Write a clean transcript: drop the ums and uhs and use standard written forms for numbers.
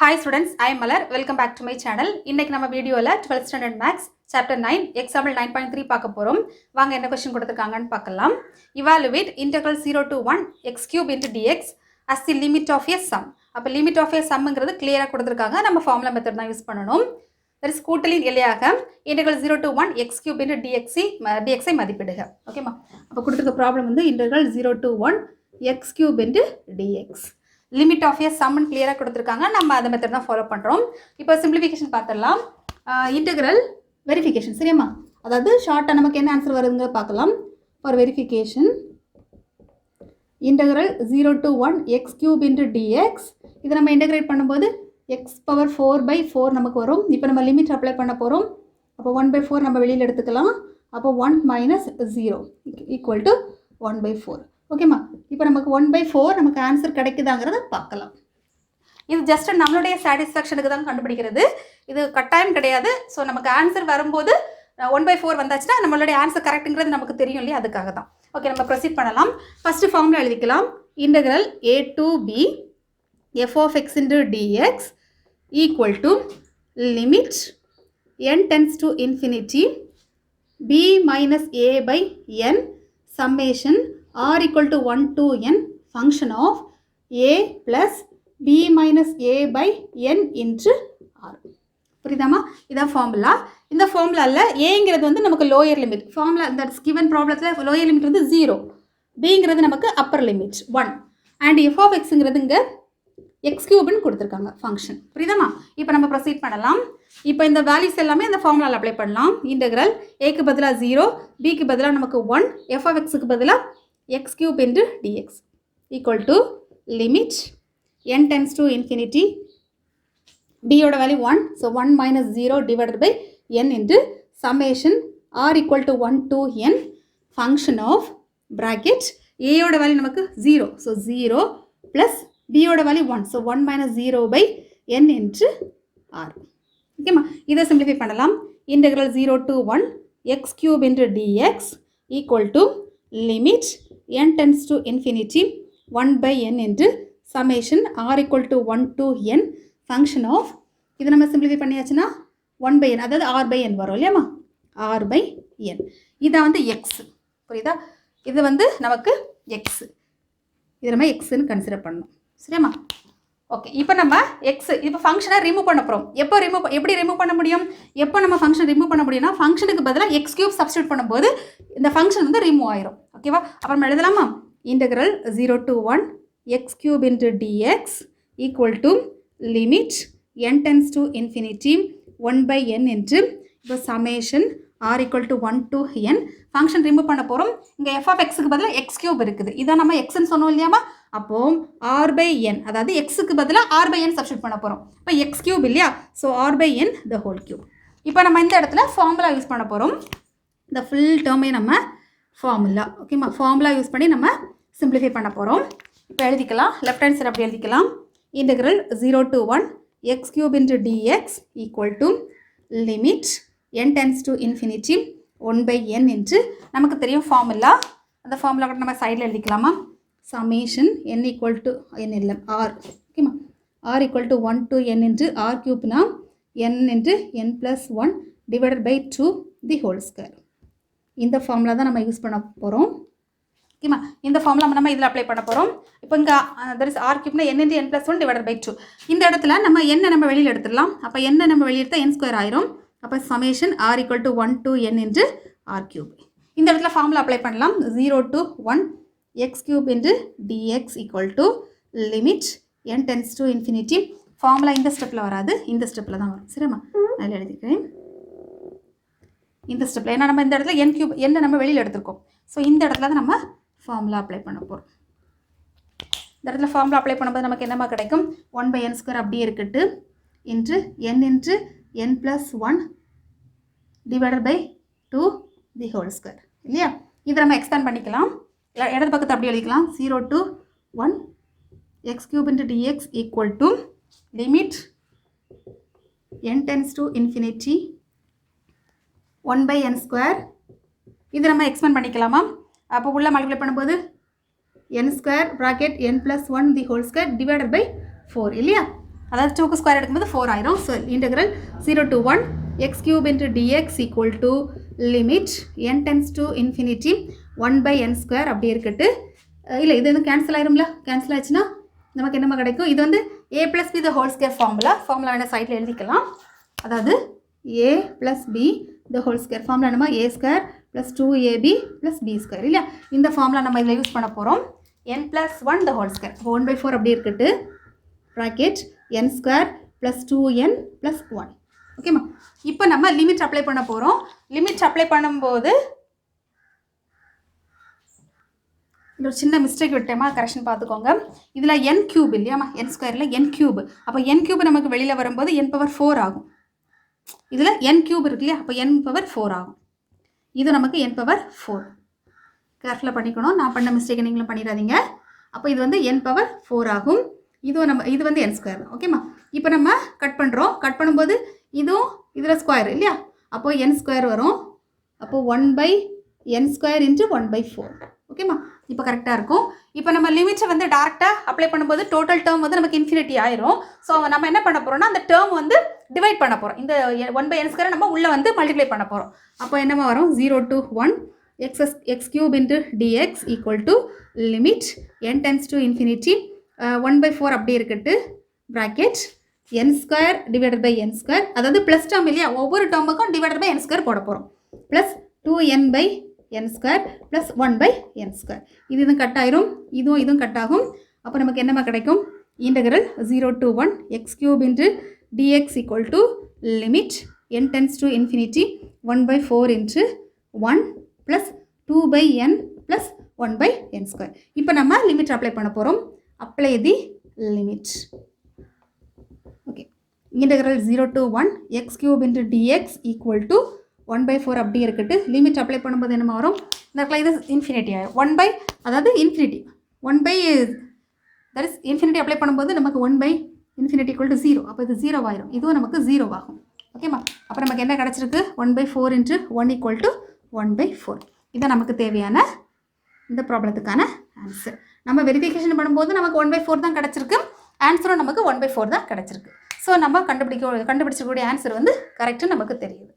Hi students, I am Malar. Welcome back to my channel. இன்னைக்கு நம்ம வீடியோல 12th standard maths chapter 9 example 9.3 பார்க்க போறோம். வாங்க என்ன क्वेश्चन கொடுத்திருக்காங்கன்னு பார்க்கலாம். Evaluate integral 0 to 1 x cube into dx as the limit of a sum. அப்ப limit of a sumங்கிறது clear-ஆ கொடுத்திருக்காங்க. நம்ம formula method தான் யூஸ் பண்ணனும். That is கூட்டலின் எல்லையாக integral 0 to 1 x cube into dx ஐ மதிப்பிடுக. ஓகேமா? அப்ப கொடுத்திருக்க ப்ராப்ளம் வந்து integral 0 to 1 x cube into dx. limit of a sum clear-ஆ கொடுத்திருக்காங்க. நம்ம அந்த மெத்தட் தான் ஃபாலோ பண்றோம். இப்போ சிம்பிளிஃபிகேஷன் பார்த்தறலாம். இன்டெகிரல் வெரிஃபிகேஷன் சரியாமா? அதாவது ஷார்ட்டா நமக்கு என்ன ஆன்சர் வருதுங்க பார்க்கலாம். For verification integral 0 to 1 x cube into dx இத நம்ம இன்டகிரேட் பண்ணும்போது x power 4 by 4 நமக்கு வரும். இப்போ நம்ம லிமிட் அப்ளை பண்ண போறோம். அப்போ 1 by 4 நம்ம வெளியில எடுத்துக்கலாம். அப்போ 1 minus 0 equal to 1 by 4. ஓகேமா? இப்போ நமக்கு 1 by 4 நமக்கு ஆன்சர் கிடைக்குதாங்கிறத பார்க்கலாம். இது ஜஸ்ட் நம்மளுடைய சாட்டிஸ்ஃபேக்ஷனுக்கு தான் கண்டுபிடிக்கிறது. இது கட்டாயம் கிடையாது. ஸோ நமக்கு ஆன்சர் வரும்போது 1 by 4 வந்தாச்சுன்னா நம்மளுடைய ஆன்சர் கரெக்ட்டுங்கிறது நமக்கு தெரியும் இல்லையா, அதுக்காக தான். ஓகே, நம்ம ப்ரொசீட் பண்ணலாம். ஃபர்ஸ்ட் ஃபார்முலா எழுதிக்கலாம். Integral a to b f of x into dx equal to limit n tends to infinity b minus a by n summation r equal to 1 to n function of a plus b minus a by n into r. புரியுதாமா? இதான் formula. இந்த ஃபார்முலால ஏங்கிறது வந்து நமக்கு lower limit. Formula இந்த given ப்ராப்ளத்தில் lower limit வந்து 0, பிங்கிறது நமக்கு upper limit 1 and F of எக்ஸுங்கிறது இங்கே எக்ஸ் கியூப்னு கொடுத்துருக்காங்க ஃபங்க்ஷன். புரியுதாமா? இப்போ நம்ம ப்ரொசீட் பண்ணலாம். இப்போ இந்த வேல்யூஸ் எல்லாமே இந்த ஃபார்முலாவில் அப்ளை பண்ணலாம். இன்டெகிரல் ஏக்கு பதிலாக 0, பிக்கு பதிலாக நமக்கு 1, எஃப் ஆஃப் எக்ஸுக்கு பதிலாக x cube into dx equal to limit n tends to infinity b oda value 1, so 1 minus 0 divided by n into summation r equal to 1 to n function of bracket a oda value நமக்கு 0, so 0 plus b oda value 1, so 1 minus 0 by n into r. ஓகேமா? இதை simplify பண்ணலாம். integral 0 to 1 x cube into dx equal to limit n tends to infinity 1 by n into summation r equal to 1 to n function of இது நம்ம simplify பண்ணியாச்சுன்னா 1 by n, அதாவது r by n வரும் இல்லையாமா? r by n. இதை வந்து x, புரியுதா? இது வந்து நமக்கு x, இது நம்ம xன்னு கன்சிடர் பண்ணணும் சரியாமா? ஓகே, இப்போ நம்ம எக்ஸ் இப்போ ஃபங்க்ஷனை ரிமூவ் பண்ண போகிறோம். எப்படி ரிமூவ் பண்ண முடியும்? எப்போ நம்ம ஃபங்க்ஷன் ரிமூவ் பண்ண முடியும்னா ஃபங்க்ஷனுக்கு பதிலாக எக்ஸ் கியூப் சப்ஸ்டியூட் பண்ணும்போது இந்த ஃபங்க்ஷன் வந்து ரிமூவ் ஆயிரும். ஓகேவா? அப்புறம் எழுதலாமா? இன்டெகிரல் 0 to 1 x cube into dx equal to limit n tends to infinity 1 by n into இப்போ summation r equal to 1 to n function remove பண்ண போகிறோம். இங்கே f of xக்கு பதிலாக எக்ஸ் கியூப் இருக்குது. இதான் நம்ம எக்ஸ்ன்னு சொன்னோம் இல்லையாமா? அப்போ r by n, அதாவது எக்ஸுக்கு பதிலாக r by n சப்ஸ்டியூட் பண்ண போகிறோம். இப்போ எக்ஸ் கியூப் இல்லையா? So r by n the whole cube. இப்போ நம்ம இந்த இடத்துல ஃபார்முலா யூஸ் பண்ண போகிறோம். இந்த ஃபுல் டேர்மே நம்ம ஃபார்முலா. ஓகேமா? ஃபார்முலா யூஸ் பண்ணி நம்ம சிம்பிளிஃபை பண்ண போகிறோம். இப்போ எழுதிக்கலாம். லெஃப்ட் ஹேண்ட் சைடு அப்படி எழுதிக்கலாம். Integral 0 to 1 x cube into dx equal to limit n tends to infinity 1 by n into நமக்கு தெரியும் ஃபார்முலா. அந்த ஃபார்முலா கூட நம்ம சைடில் எழுதிக்கலாமா? Summation n equal to n இல்லை r. ஓகேமா? r equal to 1 to n into r cube-னா n into n plus 1 divided by 2 the whole square. இந்த ஃபார்முலா தான் நம்ம யூஸ் பண்ண போகிறோம். ஓகேமா? இந்த ஃபார்முலா நம்ம இதில் அப்ளை பண்ண போகிறோம். இப்போ இங்கே தட் இஸ் ஆர் கியூப்னா n into n plus 1 divided by 2. இந்த இடத்துல நம்ம என்ன நம்ம வெளியில் எடுத்துடலாம். அப்போ என்ன நம்ம வெளியில் எடுத்தால் n ஸ்கொயர் ஆயிரும். அப்போ summation r equal to 1 to n into r cube. இந்த இடத்துல ஃபார்முலா அப்ளை பண்ணலாம். 0 to 1 x cube into dx equal to limit n tends to infinity. Formula இந்த ஸ்டெப்பில் வராது, இந்த ஸ்டெப்பில் தான் வரும் சரியாமா? அதில் எழுதிக்கிறேன் இந்த ஸ்டெப்பில். ஏன்னா நம்ம இந்த இடத்துல n கியூப் என்ன நம்ம வெளியில் எடுத்துருக்கோம். ஸோ இந்த இடத்துல தான் நம்ம ஃபார்முலா அப்ளை பண்ண போகிறோம். இந்த இடத்துல ஃபார்முலா அப்ளை பண்ணும்போது நமக்கு என்னமா கிடைக்கும்? 1 by n ஸ்கொயர் அப்படியே இருக்கட்டு into n plus 1 divided by 2 the whole square இல்லையா? இதை நம்ம எக்ஸ்பேண்ட் பண்ணிக்கலாம். இடது பக்கத்தை அப்படி எழுதிக்கலாம். 0 to 1 x cube into dx equal to limit n tends to infinity 1 by n square. இதை நம்ம எக்ஸ்பேண்ட் பண்ணிக்கலாமா? அப்போ உள்ள மல்டிப்ளை பண்ணும்போது n square bracket n plus 1 the whole square divided by 4 இல்லையா? அதாவது 2க்கு ஸ்கொயர் எடுக்கும்போது 4 ஆயிரும். So integral 0 to 1 x cube into dx equal to limit n tends to infinity 1 by n square அப்படி இருக்கட்டு. இல்லை இது வந்து கேன்சல் ஆயிரும்ல, கேன்சல் ஆச்சுன்னா நமக்கு என்னமா கிடைக்கும், இது வந்து a plus b the whole square formula வேணால் சைடில் எழுதிக்கலாம். அதாவது a plus b the whole square formula என்னமா a square plus 2ab plus b square இல்லையா, இந்த ஃபார்முலா நம்ம இதில் யூஸ் பண்ண போகிறோம். n plus 1 the whole square 1 by 4 அப்படி இருக்கட்டு, bracket n square plus 2n plus 1. ஓகேம்மா, இப்போ நம்ம லிமிட் அப்ளை பண்ண போகிறோம். லிமிட் அப்ளை பண்ணும்போது ஒரு சின்ன மிஸ்டேக் விட்டேமா, கரெக்ஷன் பார்த்துக்கோங்க. இதில் n கியூப் இல்லையாம்மா, n ஸ்கொயரில் n கியூப். அப்போ n கியூப் நமக்கு வெளியில் வரும்போது n பவர் 4 ஆகும். இதில் n கியூப் இருக்கு இல்லையா, அப்போ n பவர் 4 ஆகும். இது நமக்கு n பவர் 4. கேர்ஃபுல்லாக பண்ணிக்கணும், நான் பண்ண மிஸ்டேக்கை நீங்களும் பண்ணிடாதீங்க. அப்போ இது வந்து n பவர் 4 ஆகும். இது வந்து n ஸ்கொயர் தான். ஓகேம்மா, இப்போ நம்ம கட் பண்ணுறோம். கட் பண்ணும்போது இதுவும் இதில் ஸ்கொயர் இல்லையா, அப்போது n ஸ்கொயர் வரும். அப்போது 1 by n square into 1 by 4. ஓகேம்மா, இப்போ கரெக்டாக இருக்கும். இப்போ நம்ம லிமிட்ஸை வந்து டேரெக்டாக அப்ளை பண்ணும்போது டோட்டல் டேர்ம் வந்து நமக்கு இன்ஃபினிட்டி ஆயிரும். ஸோ நம்ம என்ன பண்ண போகிறோம்னா அந்த டேர்ம் வந்து டிவைட் பண்ண போகிறோம். இந்த 1 by n ஸ்கொயரை நம்ம உள்ளே வந்து மல்டிப்ளை பண்ண போகிறோம். அப்போ என்னமா வரும், 0 to 1 x cube into dx equal to limit n tends to infinity 1 by 4 அப்படி இருக்கட்டு, bracket n square divided by n square, அதாவது ப்ளஸ் டேர்ம் இல்லையா, ஒவ்வொரு டேர்முக்கும் டிவைடட் பை n ஸ்கொயர் போட போகிறோம். Plus 2n by n square plus 1 by n square. இதுவும் cut ஆயிரும், இதுவும் கட் ஆகும். அப்போ நமக்கு என்னமா கிடைக்கும், integral 0 to 1 x cube into dx equal to limit n tends to infinity 1 by 4 into 1 plus 2 by n plus 1 by n square. இப்போ நம்ம லிமிட் அப்ளை பண்ண போகிறோம். Apply the limit. Okay, integral 0 to 1 x cube into dx equal to 1 by 4 அப்படி இருக்கட்டு. Limit apply பண்ணும்போது என்ன வரும், இந்த இடத்துல இது இன்ஃபினிட்டி ஆயிரும். 1 by அதாவது infinity 1 by that is infinity apply பண்ணும்போது நமக்கு 1 by இன்ஃபினிட்டி ஈக்குவல் டு 0. அப்போ இது 0 ஆயிரும், இதுவும் நமக்கு 0 ஆகும். ஓகேம்மா, அப்போ நமக்கு என்ன கிடச்சிருக்கு, 1 by 4 into 1 equal to 1 by 4. இதுதான் நமக்கு தேவையான இந்த ப்ராப்ளத்துக்கான ஆன்சர். நம்ம வெரிஃபிகேஷன் பண்ணும்போது நமக்கு 1 by 4 தான் கிடச்சிருக்கு, ஆன்சரும் நமக்கு 1 by 4 தான் கிடச்சிருக்கு. ஸோ நம்ம கண்டுபிடிக்கக்கூடிய ஆன்சர் வந்து கரெக்டாக நமக்கு தெரியுது.